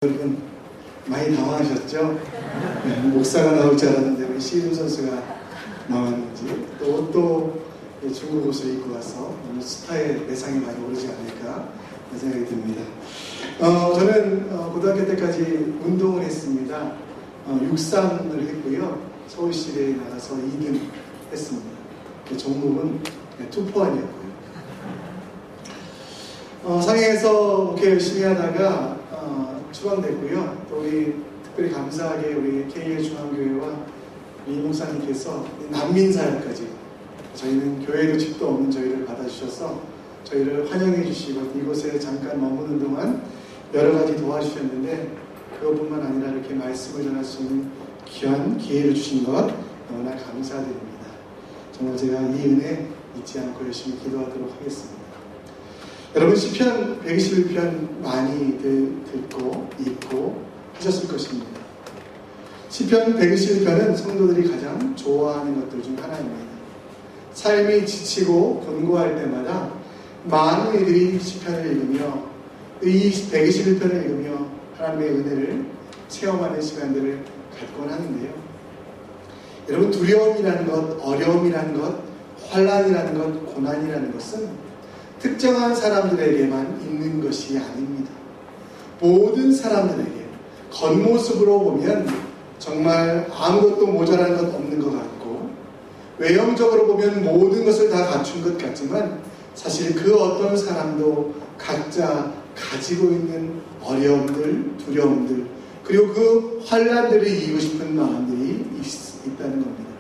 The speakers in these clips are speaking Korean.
여러분 많이 당황하셨죠? 네, 목사가 나올 줄 알았는데 우리 씨름 선수가 나왔는지 또 중국 옷을 입고 와서 오늘 스타의 매상이 많이 오르지 않을까 생각이 듭니다. 저는 고등학교 때까지 운동을 했습니다. 육상을 했고요. 서울시대에 나가서 2등 했습니다. 종목은 투포환이었고요. 상해에서 목회 열심히 하다가 추방됐고요. 또 우리 특별히 감사하게 우리 K의 중앙교회와 이 목사님께서 난민 사역까지 저희는 교회도 집도 없는 저희를 받아주셔서 저희를 환영해 주시고 이곳에 잠깐 머무는 동안 여러 가지 도와주셨는데 그것뿐만 아니라 이렇게 말씀을 전할 수 있는 귀한 기회를 주신 것 너무나 감사드립니다. 정말 제가 이 은혜 잊지 않고 열심히 기도하도록 하겠습니다. 여러분 시편 121편 많이 듣고 읽고 하셨을 것입니다. 시편 121편은 성도들이 가장 좋아하는 것들 중 하나입니다. 삶이 지치고 권고할 때마다 많은 이들이 시편을 읽으며 이 121편을 읽으며 하나님의 은혜를 체험하는 시간들을 갖곤 하는데요. 여러분 두려움이라는 것, 어려움이라는 것, 환난이라는 것, 고난이라는 것은 특정한 사람들에게만 있는 것이 아닙니다. 모든 사람들에게 겉모습으로 보면 정말 아무것도 모자란 것 없는 것 같고 외형적으로 보면 모든 것을 다 갖춘 것 같지만 사실 그 어떤 사람도 각자 가지고 있는 어려움들, 두려움들 그리고 그 환난들을 이기고 싶은 마음들이 있다는 겁니다.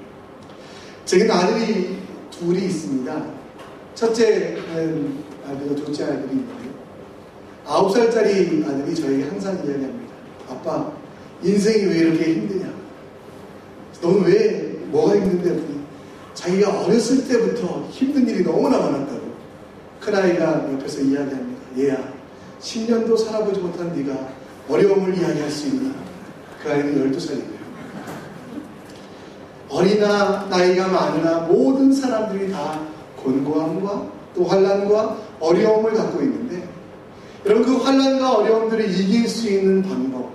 제게 아들이 둘이 있습니다. 첫째는 아들과 둘째 아들이 있는데 9살짜리 아들이 저에게 항상 이야기합니다. 아빠, 인생이 왜 이렇게 힘드냐? 너는 왜 뭐가 힘든데? 자기가 어렸을 때부터 힘든 일이 너무나 많았다고. 큰아이가 옆에서 이야기합니다. 얘야, 10년도 살아보지 못한 네가 어려움을 이야기할 수 있니? 그 아이는 12살이고요. 어리나 나이가 많으나 모든 사람들이 다 곤고함과 또 환난과 어려움을 갖고 있는데 여러분 그 환난과 어려움들을 이길 수 있는 방법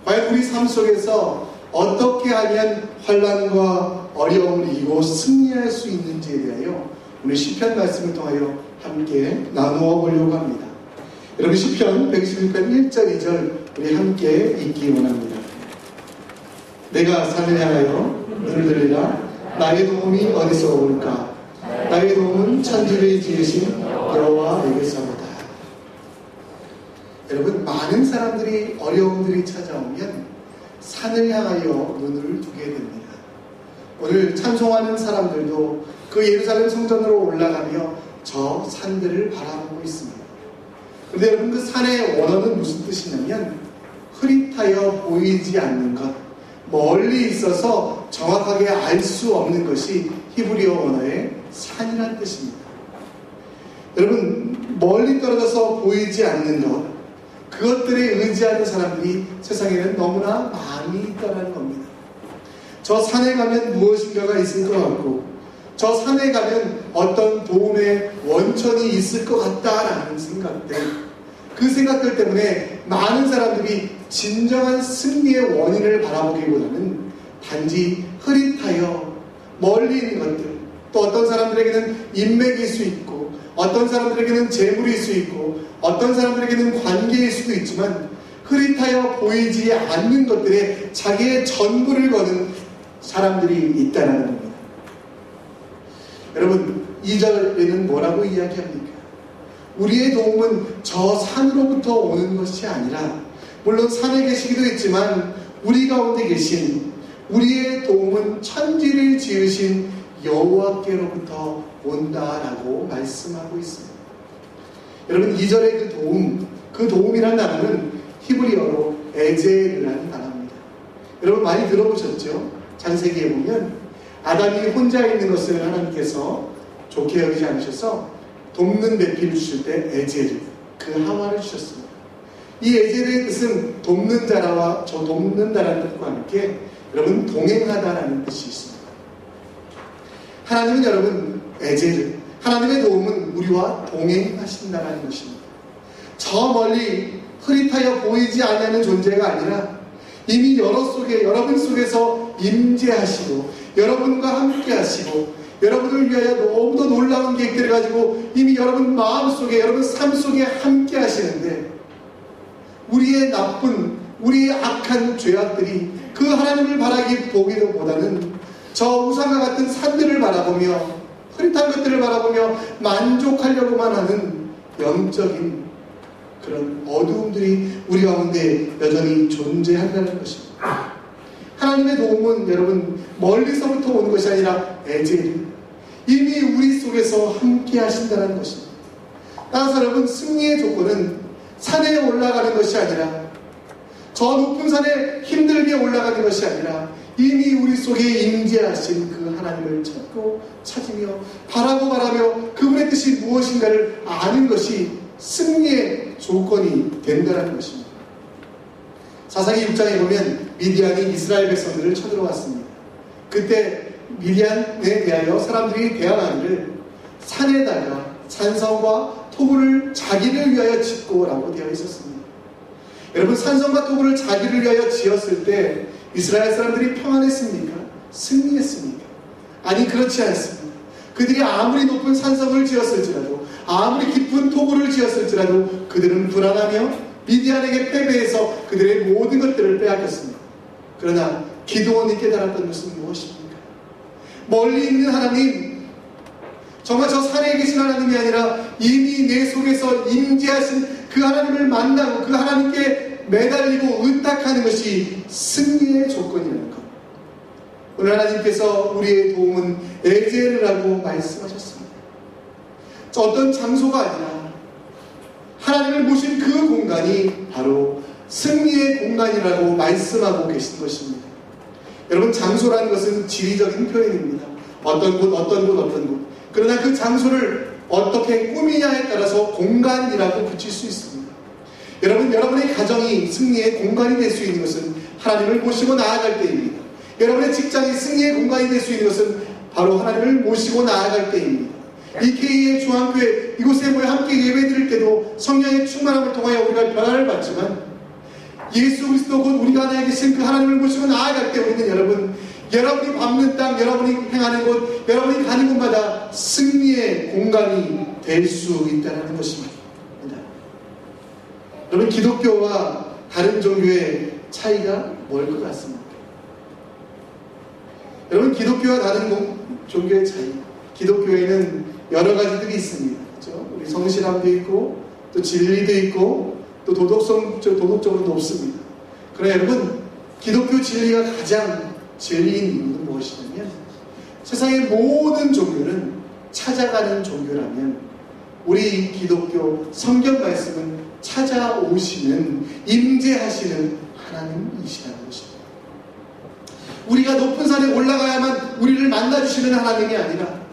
과연 우리 삶 속에서 어떻게 하면 환난과 어려움을 이기고 승리할 수 있는지에 대하여 오늘 시편 말씀을 통하여 함께 나누어 보려고 합니다. 여러분 시편 121편 1절 2절 우리 함께 읽기 원합니다. 내가 산을 향하여 눈을 들리라 나의 도움이 어디서 올까 나의 도움은 천지를 지으신 여호와에게서로다. 여러분 많은 사람들이 어려움들이 찾아오면 산을 향하여 눈을 두게 됩니다. 오늘 찬송하는 사람들도 그 예루살렘 성전으로 올라가며 저 산들을 바라보고 있습니다. 그런데 여러분 그 산의 원어는 무슨 뜻이냐면 흐릿하여 보이지 않는 것, 멀리 있어서 정확하게 알 수 없는 것이 히브리어 원어의 산이라는 뜻입니다. 여러분 멀리 떨어져서 보이지 않는 것 그것들에 의지하는 사람들이 세상에는 너무나 많이 있다는 겁니다. 저 산에 가면 무엇인가가 있을 것 같고 저 산에 가면 어떤 도움의 원천이 있을 것 같다라는 생각들 그 생각들 때문에 많은 사람들이 진정한 승리의 원인을 바라보기보다는 단지 흐릿하여 멀리 있는 것들 또 어떤 사람들에게는 인맥일 수 있고 어떤 사람들에게는 재물일 수 있고 어떤 사람들에게는 관계일 수도 있지만 흐릿하여 보이지 않는 것들에 자기의 전부를 거는 사람들이 있다는 겁니다. 여러분 2절에는 뭐라고 이야기합니까? 우리의 도움은 저 산으로부터 오는 것이 아니라 물론 산에 계시기도 있지만 우리 가운데 계신 우리의 도움은 천지를 지으신 여호와께로부터 온다라고 말씀하고 있습니다. 여러분 2절의 그 도움이라는 단어는 히브리어로 에제르라는 단어입니다. 여러분 많이 들어보셨죠? 창세기에 보면 아담이 혼자 있는 것을 하나님께서 좋게 여기지 않으셔서 돕는 배필을 주실 때 에제르 그 하와를 주셨습니다. 이 에제르의 뜻은 돕는 자라와 저 돕는다라는 뜻과 함께 여러분 동행하다라는 뜻이 있습니다. 하나님은 여러분 에제르 하나님의 도움은 우리와 동행하신다라는 것입니다. 저 멀리 흐릿하여 보이지 않는 존재가 아니라 이미 여러분 속에서 임재하시고 여러분과 함께 하시고 여러분을 위하여 너무도 놀라운 계획들을 가지고 이미 여러분 마음속에 여러분 삶 속에 함께 하시는데 우리의 우리의 악한 죄악들이 그 하나님을 보기보다는 저 우상과 같은 산들을 바라보며 흐릿한 것들을 바라보며 만족하려고만 하는 영적인 그런 어두움들이 우리 가운데 여전히 존재한다는 것입니다. 하나님의 도움은 여러분 멀리서부터 오는 것이 아니라 에제일 이미 우리 속에서 함께 하신다는 것입니다. 따라서 여러분 승리의 조건은 산에 올라가는 것이 아니라 저 높은 산에 힘들게 올라가는 것이 아니라 이미 우리 속에 임재하신 그 하나님을 찾으며 바라며 그분의 뜻이 무엇인가를 아는 것이 승리의 조건이 된다는 것입니다. 사사기 6장에 보면 미디안이 이스라엘 백성들을 쳐들어왔습니다. 그때 미디안에 대하여 사람들이 대항하기를 산에다가 산성과 토굴을 자기를 위하여 짓고라고 되어 있었습니다. 여러분 산성과 토굴을 자기를 위하여 지었을 때 이스라엘 사람들이 평안했습니까? 승리했습니까? 아니 그렇지 않습니다. 그들이 아무리 높은 산성을 지었을지라도 아무리 깊은 토굴을 지었을지라도 그들은 불안하며 미디안에게 패배해서 그들의 모든 것들을 빼앗겼습니다. 그러나 기드온이 깨달았던 것은 무엇입니까? 멀리 있는 하나님, 정말 저 산에 계신 하나님이 아니라 이미 내 속에서 임재하신 그 하나님을 만나고 그 하나님께 매달리고 의탁하는 것이 승리의 조건이라는 것. 오늘 하나님께서 우리의 도움은 에제르라고 말씀하셨습니다. 저 어떤 장소가 아니라 하나님을 모신 그 공간이 바로 승리의 공간이라고 말씀하고 계신 것입니다. 여러분 장소라는 것은 지리적인 표현입니다. 어떤 곳. 그러나 그 장소를 어떻게 꾸미냐에 따라서 공간이라고 붙일 수 있습니다. 여러분의 가정이 승리의 공간이 될 수 있는 것은 하나님을 모시고 나아갈 때입니다. 여러분의 직장이 승리의 공간이 될 수 있는 것은 바로 하나님을 모시고 나아갈 때입니다. 이 K의 중앙교회 이곳에 모여 함께 예배드릴 때도 성령의 충만함을 통하여 우리가 변화를 받지만 예수 그리스도 곧 우리가 안에 계신 그 하나님을 모시고 나아갈 때 우리는 여러분이 밟는 땅, 여러분이 행하는 곳, 여러분이 가는 곳마다 승리의 공간이 될 수 있다는 것입니다. 여러분 기독교와 다른 종교의 차이가 뭘 것 같습니까? 여러분 기독교와 다른 종교의 차이, 기독교에는 여러 가지들이 있습니다. 그렇죠? 우리 성실함도 있고 또 진리도 있고 또 도덕적으로 높습니다. 그러나 여러분 기독교 진리가 가장 진리인 이유는 무엇이냐면 세상의 모든 종교는 찾아가는 종교라면 우리 기독교 성경 말씀은 찾아오시는 임재하시는 하나님이시라는 것입니다. 우리가 높은 산에 올라가야만 우리를 만나주시는 하나님이 아니라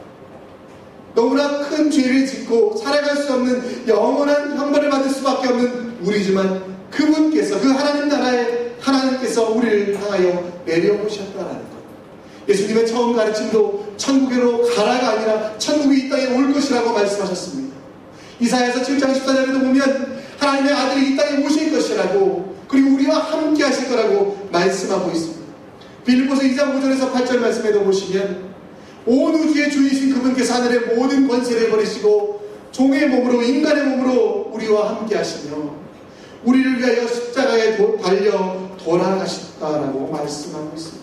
너무나 큰 죄를 짓고 살아갈 수 없는 영원한 형벌을 받을 수밖에 없는 우리지만 그분께서 그 하나님 나라의 하나님께서 우리를 향하여 내려오셨다라는 것. 예수님의 처음 가르침도 천국으로 가라가 아니라 천국이 이 땅에 올 것이라고 말씀하셨습니다. 이사야서 7장 14절에도 보면 하나님의 아들이 이 땅에 오실 것이라고 그리고 우리와 함께 하실 거라고 말씀하고 있습니다. 빌립보서 2장 5절에서 8절 말씀에도 보시면 온 우주의 주이신 그분께서 하늘의 모든 권세를 버리시고 종의 몸으로 인간의 몸으로 우리와 함께 하시며 우리를 위하여 십자가에 달려 돌아가셨다라고 말씀하고 있습니다.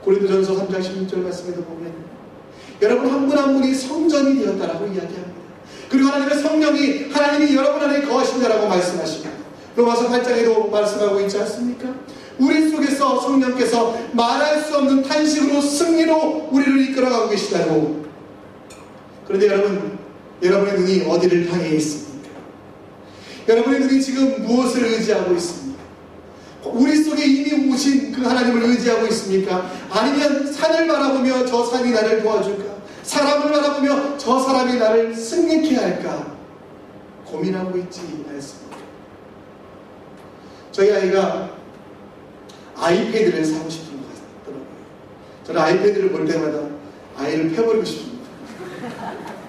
고린도전서 3장 16절 말씀에도 보면 여러분 한 분 한 분이 성전이 되었다라고 이야기합니다. 그리고 하나님의 성령이 하나님이 여러분 안에 거하신다라고 말씀하십니다. 로마서 8장에도 말씀하고 있지 않습니까? 우리 속에서 성령께서 말할 수 없는 탄식으로 승리로 우리를 이끌어가고 계시다고. 그런데 여러분의 눈이 어디를 향해 있습니까? 여러분의 눈이 지금 무엇을 의지하고 있습니까? 우리 속에 이미 오신 그 하나님을 의지하고 있습니까? 아니면 산을 바라보며 저 산이 나를 도와줄까? 사람을 바라보며 저 사람이 나를 승리케 할까? 고민하고 있지 않습니까? 저희 아이가 아이패드를 사고 싶은 것 같더라고요. 저는 아이패드를 볼 때마다 아이를 패버리고 싶습니다.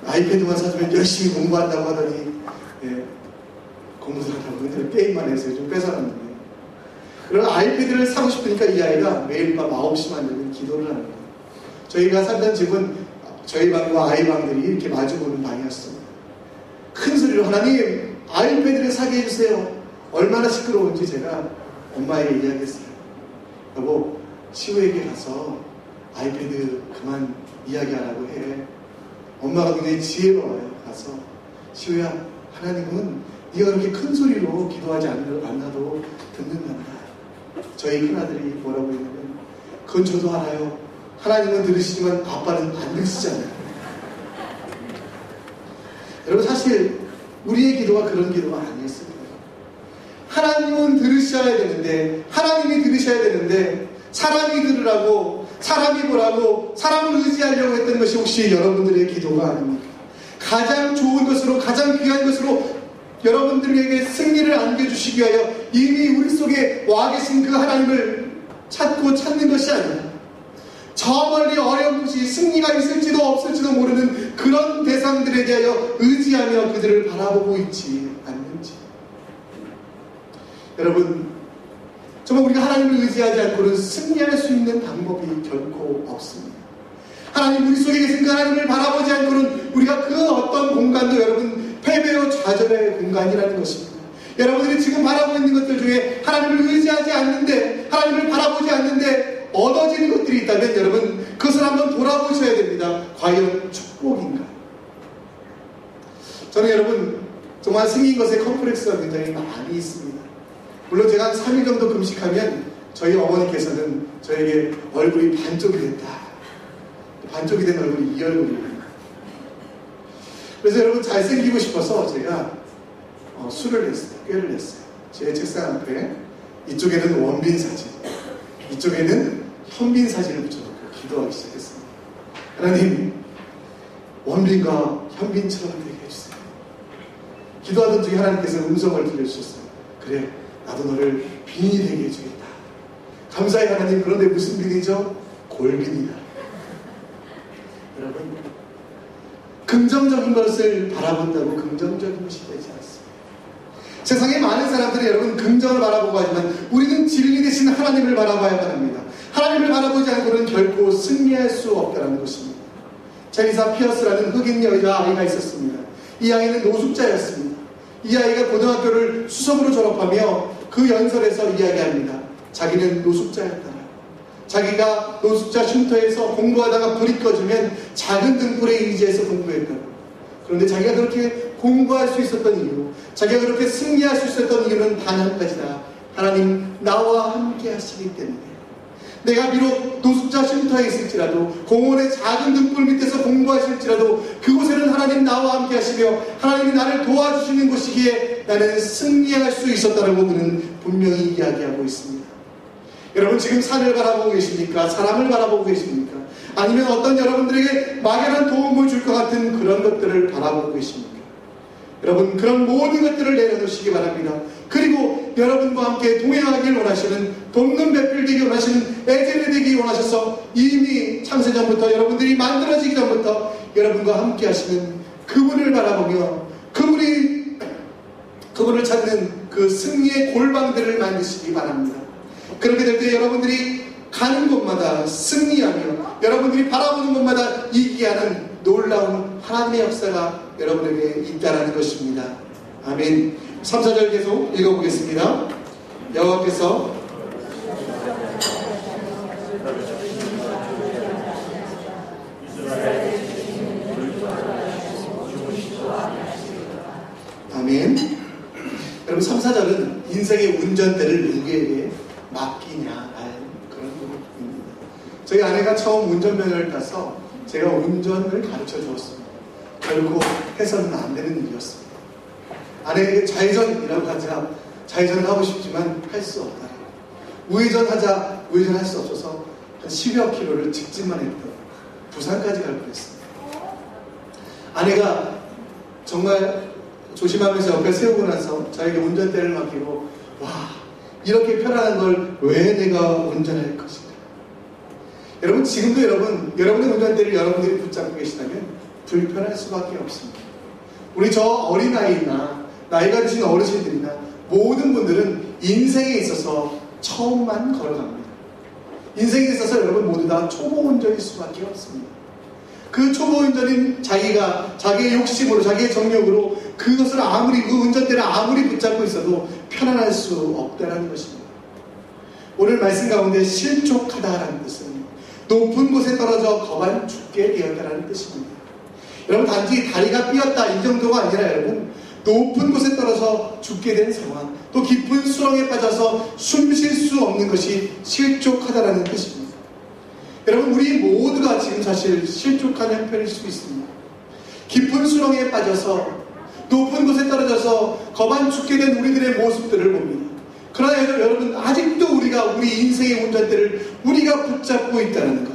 아이패드만 사주면 열심히 공부한다고 하더니 공부도 하다고 게임만 해서 좀 뺏어놨는데, 그런 아이패드를 사고 싶으니까 이 아이가 매일 밤 9시만 되면 기도를 합니다. 저희가 살던 집은 저희 방과 아이 방들이 이렇게 마주보는 방이었습니다. 큰 소리로 하나님 아이패드를 사게 해주세요. 얼마나 시끄러운지 제가 엄마에게 이야기했어요. 여보, 시우에게 가서 아이패드 그만 이야기하라고 해. 엄마가 굉장히 지혜로워요. 가서 시우야, 하나님은 네가 그렇게 큰 소리로 기도하지 않아도 듣는단다. 저희 큰아들이 뭐라고 했냐면, 그건 저도 알아요. 하나님은 들으시지만 아빠는 안 듣시잖아요. 여러분, 사실 우리의 기도가 그런 기도가 아니었습니다. 하나님은 들으셔야 되는데, 하나님이 들으셔야 되는데, 사람이 들으라고, 사람이 보라고, 사람을 의지하려고 했던 것이 혹시 여러분들의 기도가 아닙니까? 가장 좋은 것으로, 가장 귀한 것으로 여러분들에게 승리를 안겨주시기 위하여 이미 우리 속에 와 계신 그 하나님을 찾고 찾는 것이 아니라, 저 멀리 어렴풋이 승리가 있을지도 없을지도 모르는 그런 대상들에 대하여 의지하며 그들을 바라보고 있지 않는지. 여러분, 정말 우리가 하나님을 의지하지 않고는 승리할 수 있는 방법이 결코 없습니다. 하나님, 우리 속에 계신 그 하나님을 바라보지 않고는 우리가 그 어떤 공간도 여러분 패배와 좌절의 공간이라는 것입니다. 여러분들이 지금 바라보고 있는 것들 중에 하나님을 의지하지 않는데, 하나님을 바라보지 않는데 얻어지는 것들이 있다면 여러분 그것을 한번 돌아보셔야 됩니다. 과연 축복인가? 저는 여러분 정말 생긴 것에 컴플렉스가 굉장히 많이 있습니다. 물론 제가 한 3일 정도 금식하면 저희 어머니께서는 저에게 얼굴이 반쪽이 됐다, 반쪽이 된 얼굴이 이 얼굴입니다. 그래서 여러분 잘생기고 싶어서 제가 술을 냈어요. 꾀를 냈어요. 제 책상 앞에 이쪽에는 원빈 사진, 이쪽에는 현빈 사진을 붙여놓고 기도하기 시작했습니다. 하나님, 원빈과 현빈처럼 되게 해주세요. 기도하던 중에 하나님께서 음성을 들려주셨어요. 그래, 나도 너를 빈이 되게 해주겠다. 감사해 하나님. 그런데 무슨 빈이죠? 골빈이다. 여러분, 긍정적인 것을 바라본다고 긍정적인 것이 되지 않습니다. 세상에 많은 사람들이 여러분 긍정을 바라보고 하지만 우리는 진리 되신 하나님을 바라봐야만 합니다. 하나님을 바라보지 않고는 결코 승리할 수 없다는 것입니다. 제리사 피어스라는 흑인 여자 아이가 있었습니다. 이 아이는 노숙자였습니다. 이 아이가 고등학교를 수석으로 졸업하며 그 연설에서 이야기합니다. 자기는 노숙자였다. 자기가 노숙자 쉼터에서 공부하다가 불이 꺼지면 작은 등불에 의지해서 공부했다고. 그런데 자기가 그렇게 공부할 수 있었던 이유, 자기가 그렇게 승리할 수 있었던 이유는 단 한 가지다. 하나님 나와 함께 하시기 때문에. 내가 비록 노숙자 쉼터에 있을지라도, 공원의 작은 등불 밑에서 공부하실지라도 그곳에는 하나님 나와 함께 하시며 하나님이 나를 도와주시는 곳이기에 나는 승리할 수 있었다라고 그는 분명히 이야기하고 있습니다. 여러분 지금 산을 바라보고 계십니까? 사람을 바라보고 계십니까? 아니면 어떤 여러분들에게 막연한 도움을 줄 것 같은 그런 것들을 바라보고 계십니까? 여러분 그런 모든 것들을 내려놓으시기 바랍니다. 그리고 여러분과 함께 동행하길 원하시는, 돕는 배필 되기 원하시는, 애제를 되기 원하셔서 이미 창세전부터 여러분들이 만들어지기 전부터 여러분과 함께 하시는 그분을 바라보며 그분을 찾는 그 승리의 골방들을 만드시기 바랍니다. 그렇게 될 때 여러분들이 가는 곳마다 승리하며 여러분들이 바라보는 곳마다 이기게 하는 놀라운 하나님의 역사가 여러분에게 있다라는 것입니다. 아멘. 3, 4절 계속 읽어보겠습니다. 여호와께서 아멘. 여러분 3, 4절은 인생의 운전대를 누구에게 맡기냐라는 그런 부분입니다. 저희 아내가 처음 운전면허를 따서 제가 운전을 가르쳐 주었습니다. 결코 해서는 안 되는 일이었습니다. 아내에게 좌회전이라고 하자 좌회전을 하고 싶지만 할 수 없다. 우회전하자 우회전할 수 없어서 한 10여 킬로를 직진만 했던 부산까지 갈 뻔했습니다. 아내가 정말 조심하면서 옆에 세우고 나서 저에게 운전대를 맡기고, 와, 이렇게 편안한 걸 왜 내가 운전할 것인가. 여러분 지금도 여러분의 운전대를 여러분들이 붙잡고 계시다면 불편할 수밖에 없습니다. 우리 저 어린아이나 나이가 드신 어르신들이나 모든 분들은 인생에 있어서 처음만 걸어갑니다. 인생에 있어서 여러분 모두 다 초보 운전일 수밖에 없습니다. 그 초보 운전인 자기가 자기의 욕심으로, 자기의 정력으로 그것을 그 운전대를 아무리 붙잡고 있어도 편안할 수 없다는 것입니다. 오늘 말씀 가운데 실족하다라는 뜻은 높은 곳에 떨어져 거반 죽게 되었다는 뜻입니다. 여러분 단지 다리가 삐었다 이 정도가 아니라 여러분 높은 곳에 떨어져 죽게 된 상황, 또 깊은 수렁에 빠져서 숨 쉴 수 없는 것이 실족하다라는 뜻입니다. 여러분 우리 모두가 지금 사실 실족한 형편일 수 있습니다. 깊은 수렁에 빠져서 높은 곳에 떨어져서 거반 죽게 된 우리들의 모습들을 봅니다. 그러나 여러분 아직도 우리가 우리 인생의 운전대를 우리가 붙잡고 있다는 것.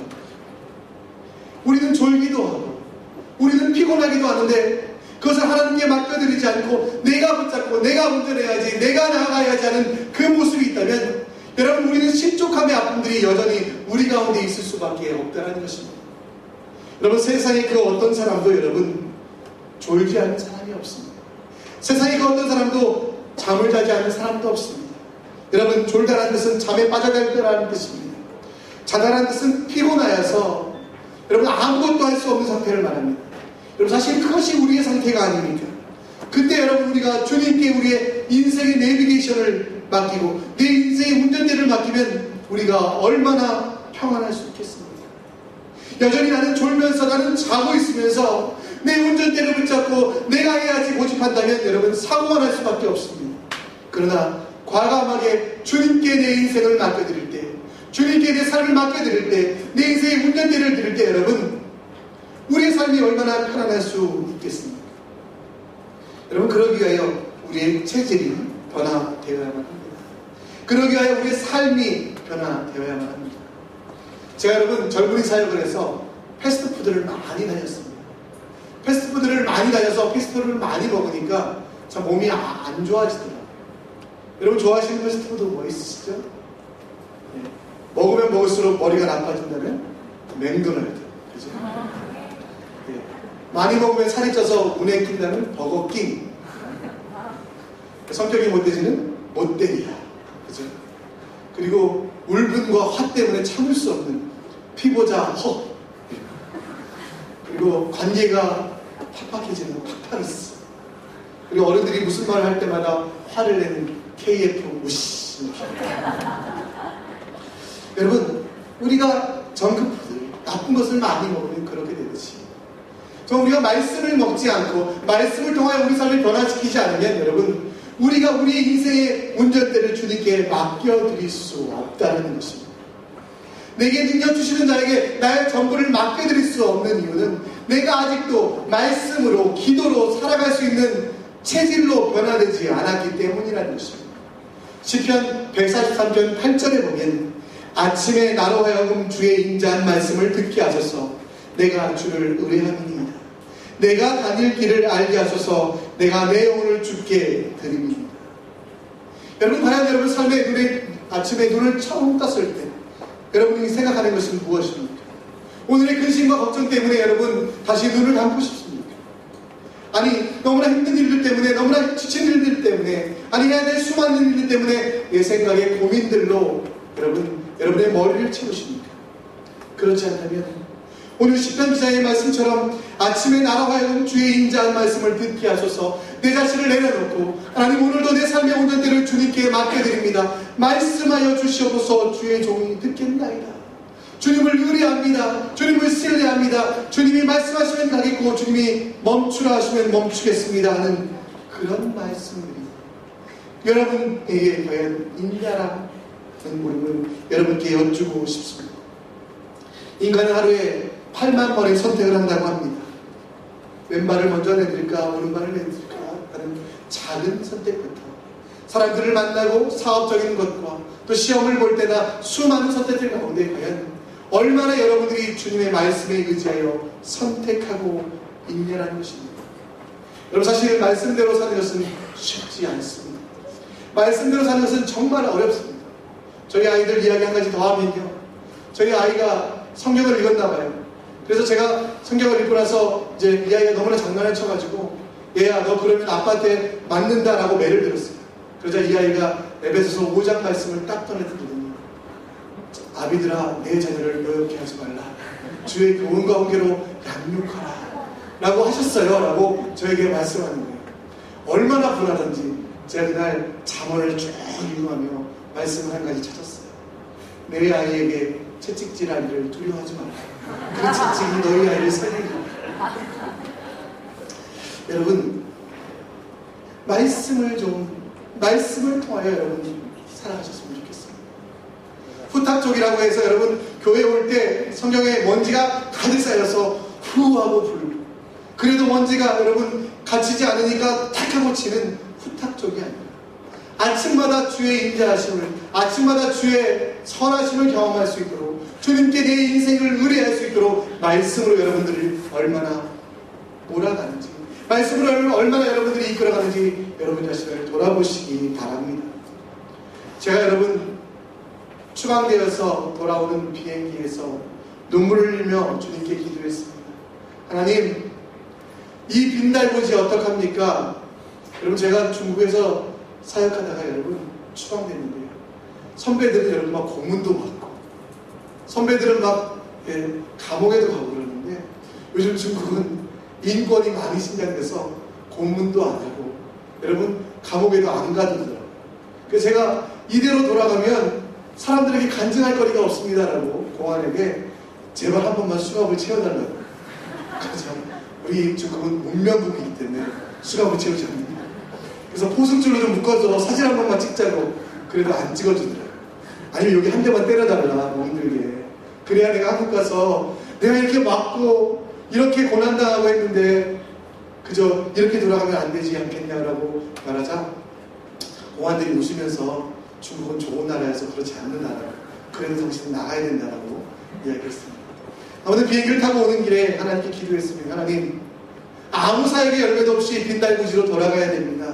우리는 졸기도 하고 우리는 피곤하기도 하는데 그것을 하나님께 맡겨드리지 않고 내가 붙잡고 내가 운전해야지, 내가 나아가야지 하는 그 모습이 있다면 여러분 우리는 실족함의 아픔들이 여전히 우리 가운데 있을 수밖에 없다는 것입니다. 여러분 세상에 그 어떤 사람도 여러분 졸지 않는 사람이 없습니다. 세상에 그 어떤 사람도 잠을 자지 않는 사람도 없습니다. 여러분 졸다라는 뜻은 잠에 빠져갈 거라는 뜻입니다. 자다라는 뜻은 피곤하여서 여러분 아무것도 할 수 없는 상태를 말합니다. 여러분 사실 그것이 우리의 상태가 아닙니까? 그때 여러분 우리가 주님께 우리의 인생의 내비게이션을 맡기고 내 인생의 운전대를 맡기면 우리가 얼마나 평안할 수 있겠습니까? 여전히 나는 졸면서 나는 자고 있으면서 내 운전대를 붙잡고 내가 해야지 고집한다면 여러분 사고가 날 수밖에 없습니다. 그러나 과감하게 주님께 내 인생을 맡겨드릴 때, 주님께 내 삶을 맡겨드릴 때, 내 인생의 운전대를 드릴 때 여러분 우리의 삶이 얼마나 편안할 수 있겠습니까? 여러분 그러기 위하여 우리의 체질이 변화되어야만 합니다. 그러기 위하여 우리의 삶이 변화되어야만 합니다. 제가 여러분 젊은이 사역을 해서 패스트푸드를 많이 다녔습니다. 패스트푸드를 많이 다녀서 패스트푸드를 많이 먹으니까 참 몸이 안 좋아지더라고요. 여러분 좋아하시는 패스트푸드 뭐 있으시죠? 네. 먹으면 먹을수록 머리가 나빠진다면 맥도날드, 그죠? 네. 많이 먹으면 살이 쪄서 운에 낀다면 버거킹, 성격이 못되지는 못되리야, 그죠? 그리고 울분과 화 때문에 참을 수 없는 피보자 헉, 그리고 관계가 팍팍해지는 파파르스, 그리고 어른들이 무슨 말을 할 때마다 화를 내는 KF 우시. 여러분 우리가 정크푸드 나쁜 것을 많이 먹으면 그렇게 되듯이 우리가 말씀을 먹지 않고 말씀을 통하여 우리 삶을 변화시키지 않으면 여러분 우리가 우리 인생의 운전대를 주님께 맡겨드릴 수 없다는 것입니다. 내게 능력 주시는 자에게 나의 전부를 맡겨드릴 수 없는 이유는 내가 아직도 말씀으로 기도로 살아갈 수 있는 체질로 변화되지 않았기 때문이라는 것입니다. 시편 143편 8절에 보면 아침에 나로 하여금 주의 인자한 말씀을 듣게 하소서 내가 주를 의뢰함이니이다. 내가 다닐 길을 알게 하소서 내가 내 영혼을 주께 드립니다. 여러분 과연 여러분 삶의 눈에 아침에 눈을 처음 떴을 때 여러분이 생각하는 것은 무엇입니까? 오늘의 근심과 걱정 때문에 여러분 다시 눈을 감고 싶습니까? 아니 너무나 힘든 일들 때문에 너무나 지친 일들 때문에 아니 해야 될 수많은 일들 때문에 내 생각의 고민들로 여러분의 머리를 채우십니까? 그렇지 않다면 오늘 시편 기자의 말씀처럼 아침에 나로 하여금 주의 인자한 말씀을 듣게 하소서 내 자신을 내려놓고 하나님 오늘도 내 삶의 운전대를 주님께 맡겨드립니다. 말씀하여 주시옵소서 주의 종이 듣겠나이다. 주님을 의뢰합니다. 주님을 신뢰합니다. 주님이 말씀하시면 가겠고 주님이 멈추라 하시면 멈추겠습니다 하는 그런 말씀들이 여러분에게 과연 있냐라는 물음을 여러분께 여쭈고 싶습니다. 인간은 하루에 8만 번의 선택을 한다고 합니다. 왼발을 먼저 내드릴까 오른발을 내드릴까 하는 작은 선택부터 사람들을 만나고 사업적인 것과 또 시험을 볼 때나 수많은 선택들 가운데 과연 얼마나 여러분들이 주님의 말씀에 의지하여 선택하고 있냐는 것입니다. 여러분 사실 말씀대로 사는 것은 쉽지 않습니다. 말씀대로 사는 것은 정말 어렵습니다. 저희 아이들 이야기 한 가지 더 하면요, 저희 아이가 성경을 읽었나 봐요. 그래서 제가 성경을 읽고 나서 이제 이 아이가 너무나 장난을 쳐가지고 얘야 너 그러면 아빠한테 맞는다라고 매를 들었어요. 그러자 이 아이가 에베소서 5장 말씀을 딱 꺼내들더니 아비들아 내 자녀를 노엽게 하지 말라. 주의 교훈과 훈계로 양육하라 라고 하셨어요 라고 저에게 말씀하는 거예요. 얼마나 불안한지 제가 그날 잠언을 쭉 읽으며 말씀을 한 가지 찾았어요. 내 아이에게 채찍질 아이를 두려워하지 말라. 그 채찍이 너희 아이를 살리리라. 여러분 말씀을 통하여 여러분 살아가셨으면 좋겠습니다. 후탁족이라고 해서 여러분 교회 올 때 성경에 먼지가 가득 쌓여서 후하고 불고 그래도 먼지가 여러분 갇히지 않으니까 탁 하고 치는 후탁족이 아니라 아침마다 주의 인자하심을 아침마다 주의 선하심을 경험할 수 있도록 주님께 내 인생을 의뢰할 수 있도록 말씀으로 여러분들을 얼마나 몰아가는지 말씀으로 얼마나 여러분들이 이끌어가는지 여러분 자신을 돌아보시기 바랍니다. 제가 여러분 추방되어서 돌아오는 비행기에서 눈물을 흘리며 주님께 기도했습니다. 하나님 이 빈달고지 어떡합니까? 여러분 제가 중국에서 사역하다가 여러분 추방됐는데요. 선배들은 여러분 막 고문도 받고 선배들은 막 감옥에도 가고 그러는데 요즘 중국은 인권이 많이 신장돼서 고문도 안 하고 여러분 감옥에도 안 가두더라고요. 그래서 제가 이대로 돌아가면 사람들에게 간증할 거리가 없습니다라고 공안에게 제발 한 번만 수갑을 채워달라고. 그래서 우리 중국은 문명국이기 때문에 수갑을 채우지 않습니다. 그래서 포승줄로 좀 묶어서 사진 한 번만 찍자고 그래도 안 찍어주더라고요. 아니면 여기 한 대만 때려달라 멍들게. 그래야 내가 한국 가서 내가 이렇게 맞고 이렇게 고난당하고 했는데 그저 이렇게 돌아가면 안 되지 않겠냐라고 말하자 공안들이 웃으면서 중국은 좋은 나라여서 그렇지 않는 나라 그래도 당신은 나가야 된다라고 이야기했습니다. 아무튼 비행기를 타고 오는 길에 하나님께 기도했습니다. 하나님 아무 사역의 열매도 없이 빈달구지로 돌아가야 됩니다.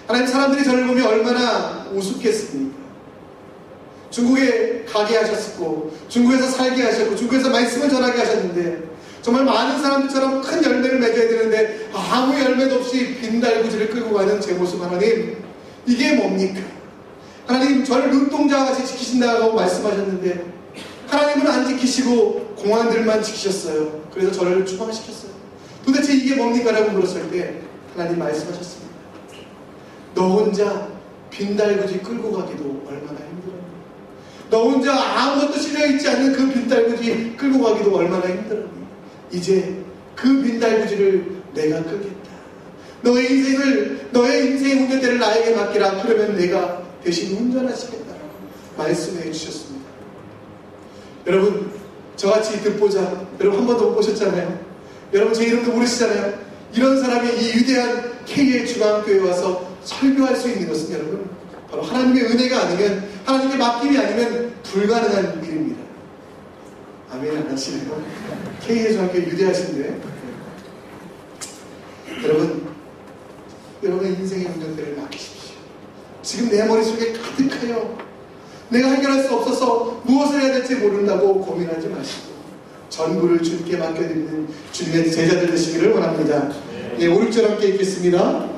하나님 사람들이 저를 보면 얼마나 우습겠습니까? 중국에 가게 하셨고 중국에서 살게 하셨고 중국에서 말씀을 전하게 하셨는데 정말 많은 사람들처럼 큰 열매를 맺어야 되는데 아무 열매도 없이 빈달구지를 끌고 가는 제 모습 하나님 이게 뭡니까? 하나님 저를 눈동자와 같이 지키신다고 말씀하셨는데 하나님은 안 지키시고 공안들만 지키셨어요. 그래서 저를 추방시켰어요. 도대체 이게 뭡니까? 라고 물었을 때 하나님 말씀하셨습니다. 너 혼자 빈달구지 끌고 가기도 얼마나 힘들었니? 너 혼자 아무것도 실려있지 않는 그 빈달구지 끌고 가기도 얼마나 힘들었니? 이제 그 빈달구지를 내가 끌겠다. 너의 인생의 운전대를 나에게 맡기라. 그러면 내가 대신 운전하시겠다라고 말씀해 주셨습니다. 여러분 저같이 듣보자 여러분 한 번도 못 보셨잖아요. 여러분 제 이름도 모르시잖아요. 이런 사람이 이 위대한 K의 중앙교회에 와서 설교할 수 있는 것은 여러분 바로 하나님의 은혜가 아니면 하나님의 맡김이 아니면 불가능한 일입니다. 아멘 안 하시네요. K의 중앙교회 위대하신데 여러분의 인생의 운전대를 맡기십시오. 지금 내 머릿속에 가득하여 내가 해결할 수 없어서 무엇을 해야 될지 모른다고 고민하지 마시고 전부를 주님께 맡겨드리는 주님의 제자들 되시기를 원합니다. 네, 5,6절 함께 읽겠습니다.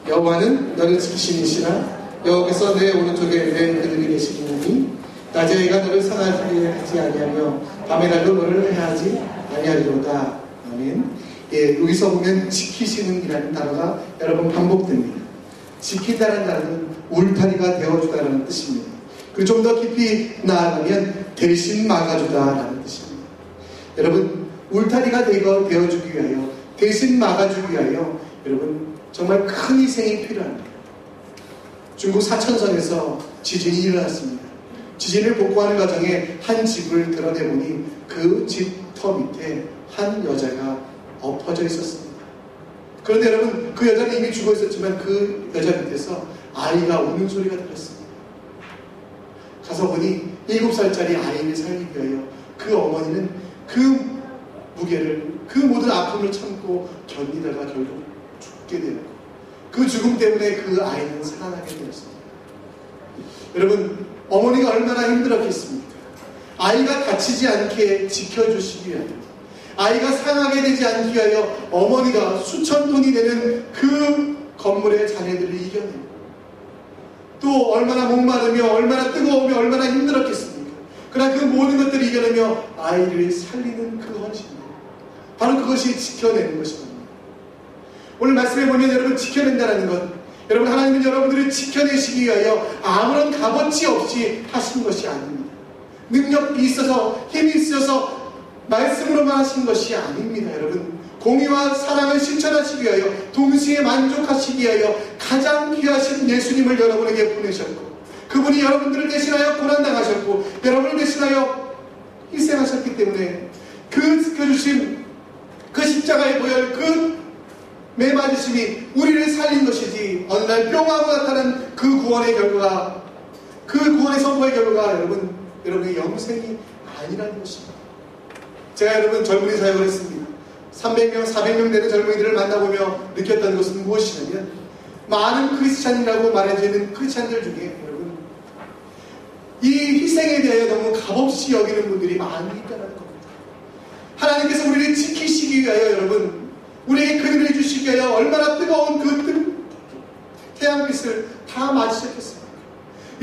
여호와는 너를 지키시니시라. 여호와께서 내 오른쪽에 내 그늘이 계시리니 낮에 해가 너를 상하게 하지 아니하며 밤에 날도 너를 해하지 아니하리로다. 아멘. 예, 여기서 보면 지키시는 이라는 단어가 여러분 반복됩니다. 지킨다는 단어는 울타리가 되어주다라는 뜻입니다. 그리고 좀 더 깊이 나아가면 대신 막아주다라는 뜻입니다. 여러분 울타리가 되어주기 위하여 대신 막아주기 위하여 여러분 정말 큰 희생이 필요합니다. 중국 사천성에서 지진이 일어났습니다. 지진을 복구하는 과정에 한 집을 드러내보니 그 집 터 밑에 한 여자가 엎어져 있었습니다. 그런데 여러분 그 여자는 이미 죽어 있었지만 그 여자 밑에서 아이가 우는 소리가 들렸습니다. 가서 보니 7살짜리 아이를 살리기 위하여 그 어머니는 그 무게를 그 모든 아픔을 참고 견디다가 결국 죽게 되었고 그 죽음 때문에 그 아이는 살아나게 되었습니다. 여러분 어머니가 얼마나 힘들었겠습니까? 아이가 다치지 않게 지켜주시기 위하여 아이가 상하게 되지 않기 위하여 어머니가 수천 돈이 되는 그 건물의 자녀들을 이겨내고 또 얼마나 목마르며 얼마나 뜨거우며 얼마나 힘들었겠습니까? 그러나 그 모든 것들을 이겨내며 아이를 살리는 그 헌신들, 바로 그것이 지켜내는 것입니다. 오늘 말씀해 보면 여러분, 지켜낸다는 것, 여러분, 하나님은 여러분들을 지켜내시기 위하여 아무런 값어치 없이 하신 것이 아닙니다. 능력이 있어서 힘이 있어서 말씀으로만 하신 것이 아닙니다. 여러분, 공의와 사랑을 실천하시기 위하여 동시에 만족하시기 위하여 가장 귀하신 예수님을 여러분에게 보내셨고, 그분이 여러분들을 대신하여 고난당하셨고 여러분을 대신하여 희생하셨기 때문에 그 지켜주신 그 십자가의 보혈, 그 매맞으심이 우리를 살린 것이지, 어느 날 뿅하고 나타난 그 구원의 결과가, 그 구원의 선포의 결과가 여러분의 영생이 아니라는 것입니다. 제가 여러분 젊은이 사역을 했습니다. 300명, 400명 되는 젊은이들을 만나보며 느꼈던 것은 무엇이냐면, 많은 크리스찬이라고 말해지는 크리스찬들 중에 여러분, 이 희생에 대하여 너무 값없이 여기는 분들이 많이 있다는 겁니다. 하나님께서 우리를 지키시기 위하여 여러분, 우리에게 그늘을 주시기 위하여 얼마나 뜨거운 그 태양빛을 다 맞으셨겠습니까?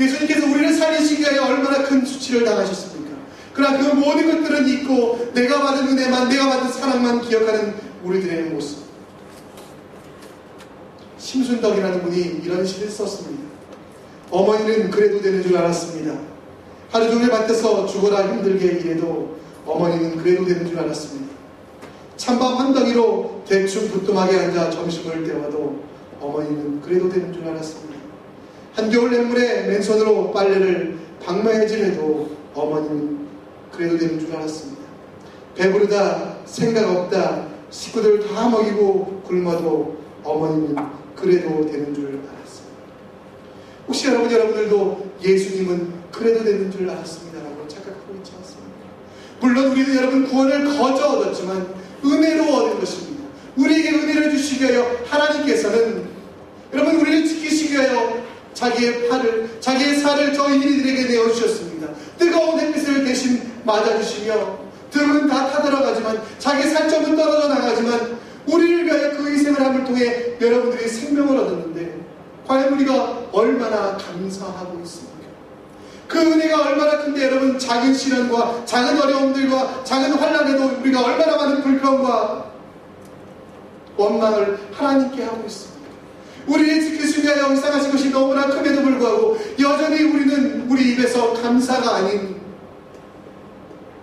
예수님께서 우리를 살리시기 위하여 얼마나 큰 수치를 당하셨습니까? 그러나 그 모든 것들은 잊고 내가 받은 은혜만, 내가 받은 사랑만 기억하는 우리들의 모습. 심순덕이라는 분이 이런 시를 썼습니다. 어머니는 그래도 되는 줄 알았습니다. 하루 종일 밭에서 죽어라 힘들게 일해도 어머니는 그래도 되는 줄 알았습니다. 찬밥 한 덩이로 대충 부뚜막에 앉아 점심을 때워도 어머니는 그래도 되는 줄 알았습니다. 한겨울 냇물에 맨손으로 빨래를 방망이질해도 어머니는 그래도 되는 줄 알았습니다. 배부르다, 생각 없다, 식구들 다 먹이고 굶어도 어머니는 그래도 되는 줄 알았습니다. 혹시 여러분들도 예수님은 그래도 되는 줄 알았습니다 라고 착각하고 있지 않습니까? 물론 우리는 여러분 구원을 거저 얻었지만 은혜로 얻은 것입니다. 우리에게 은혜를 주시기 위하여 하나님께서는 여러분 우리를 지키시기 위하여 자기의 살을 저희들에게 내어주셨습니다. 뜨거운 햇빛을 대신 맞아주시며 등은 다 타들어가지만 자기 살점은 떨어져 나가지만 우리를 위하여 그 희생을 함을 통해 여러분들이 생명을 얻었는데 과연 우리가 얼마나 감사하고 있습니까? 그 은혜가 얼마나 큰데 여러분, 작은 시련과 작은 어려움들과 작은 환난에도 우리가 얼마나 많은 불평과 원망을 하나님께 하고 있습니다. 우리를 지키시기 위하여 형상하신 것이 너무나 큼에도 불구하고 여전히 우리는 우리 입에서 감사가 아닌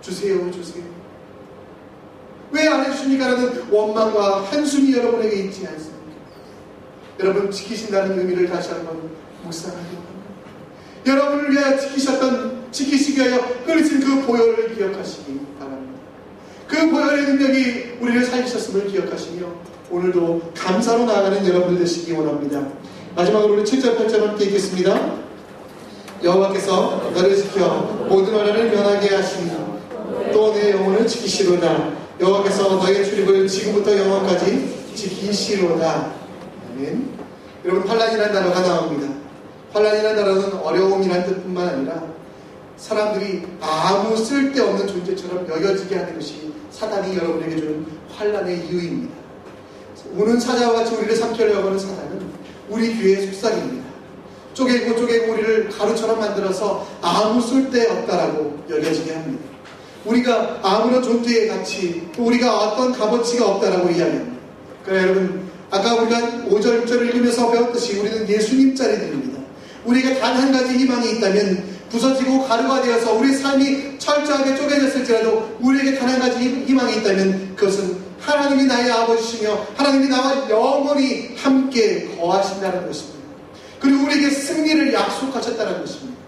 주세요 왜 안 해주십니까? 라는 원망과 한숨이 여러분에게 있지 않습니까? 여러분, 지키신다는 의미를 다시 한번 묵상하기 바랍니다. 여러분을 위하여 지키시기 위하여 흐르신 그 보혈을 기억하시기 바랍니다. 그 보혈의 능력이 우리를 살리셨음을 기억하시며 오늘도 감사로 나아가는 여러분들 되시기 원합니다. 마지막으로 우리 7절 8절 함께 읽겠습니다. 여호와께서 너를 지켜 모든 어려움을 면하게 하시니 또 내 영혼을 지키시로다. 여호와께서 너의 출입을 지금부터 영원까지 지키시로다. 아멘. 여러분, 환난이라는 단어가 나옵니다. 환난이라는 단어는 어려움이라는 뜻뿐만 아니라 사람들이 아무 쓸데없는 존재처럼 여겨지게 하는 것이 사단이 여러분에게 주는 환난의 이유입니다. 우는 사자와 같이 우리를 삼키려고 하는 사단은 우리 귀의 속삭입니다. 쪼개고 우리를 가루처럼 만들어서 아무 쓸데없다라고 여겨지게 합니다. 우리가 아무런 존재의 가치, 또 우리가 어떤 값어치가 없다라고 이야기합니다. 그러나 여러분, 아까 우리가 5절 6절을 읽으면서 배웠듯이 우리는 예수님 자리들입니다. 우리가 단 한 가지 희망이 있다면 부서지고 가루가 되어서 우리의 삶이 철저하게 쪼개졌을지라도 우리에게 단 한 가지 희망이 있다면 그것은 하나님이 나의 아버지시며 하나님이 나와 영원히 함께 거하신다는 것입니다. 그리고 우리에게 승리를 약속하셨다는 것입니다.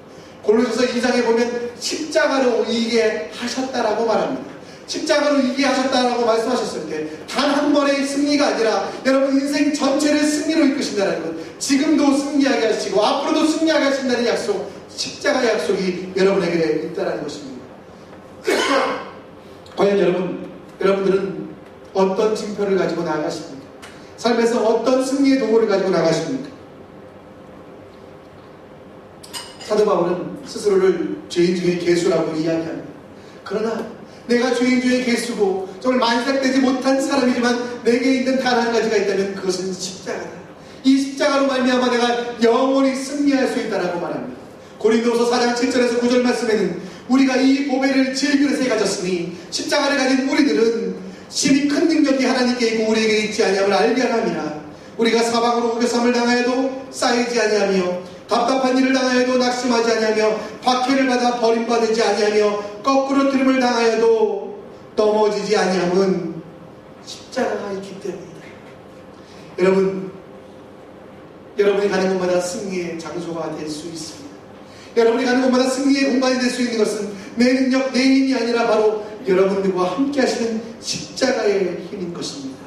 골로새서 2장에 보면 십자가로 이기게 하셨다라고 말합니다. 십자가로 이기게 하셨다라고 말씀하셨을 때 단 한 번의 승리가 아니라 여러분 인생 전체를 승리로 이끄신다는 것, 지금도 승리하게 하시고 앞으로도 승리하게 하신다는 약속, 십자가의 약속이 여러분에게 있다는 것입니다. 과연 여러분들은 어떤 징표를 가지고 나아가십니까? 삶에서 어떤 승리의 도구를 가지고 나가십니까? 사도 바울은 스스로를 죄인 중에 괴수라고 이야기합니다. 그러나 내가 죄인 중에 괴수고 정말 만삭되지 못한 사람이지만 내게 있는 단 한 가지가 있다면 그것은 십자가다. 이 십자가로 말미암아 내가 영원히 승리할 수 있다라고 말합니다. 고린도서 4장 7절에서 9절 말씀에는 우리가 이 보배를 질그릇에 가졌으니 십자가를 가진 우리들은 심히 큰 능력이 하나님께 있고 우리에게 있지 아니함을 알게 하느니라. 우리가 사방으로 우겨쌈을 당하여도 쌓이지 아니하며 답답한 일을 당하여도 낙심하지 아니하며 박해를 받아 버림받지 아니하며 거꾸로 들음을 당하여도 넘어지지 아니함은 십자가가 있기 때문이다. 여러분이 가는 곳마다 승리의 장소가 될 수 있습니다. 여러분이 가는 곳마다 승리의 공간이 될 수 있는 것은 내 능력, 내 힘이 아니라 바로 여러분들과 함께 하시는 십자가의 힘인 것입니다.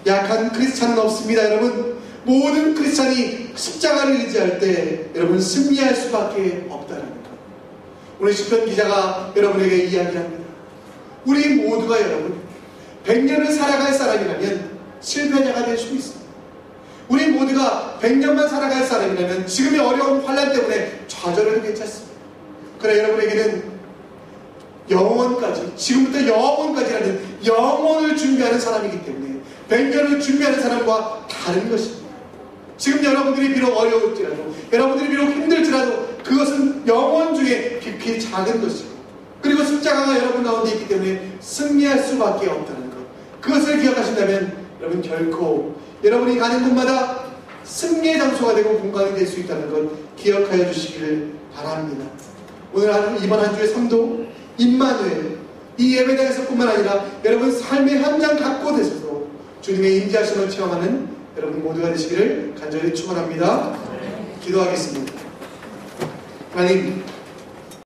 약한 크리스찬은 없습니다. 여러분, 모든 크리스찬이 십자가를 의지할 때 여러분 승리할 수밖에 없다는 것. 오늘 시편 기자가 여러분에게 이야기합니다. 우리 모두가 여러분 100년을 살아갈 사람이라면 실패자가 될 수 있습니다. 우리 모두가 100년만 살아갈 사람이라면 지금의 어려운 환난 때문에 좌절해도 괜찮습니다. 그러나 여러분에게는 영원까지, 지금부터 영원까지라는 영원을 준비하는 사람이기 때문에 100년을 준비하는 사람과 다른 것입니다. 지금 여러분들이 비록 어려울지라도, 여러분들이 비록 힘들지라도 그것은 영원 중에 깊이 작은 것이고, 그리고 십자가가 여러분 가운데 있기 때문에 승리할 수밖에 없다는 것. 그것을 기억하신다면 여러분 결코 여러분이 가는 곳마다 승리의 장소가 되고 공간이 될 수 있다는 것 기억하여 주시기를 바랍니다. 오늘 이번 한 주의 성도 임마누엘, 이 예배당에서 뿐만 아니라 여러분 삶의 현장 곳곳에서도 주님의 임재하심을 체험하는 여러분 모두가 되시기를 간절히 축원합니다. 기도하겠습니다. 하나님,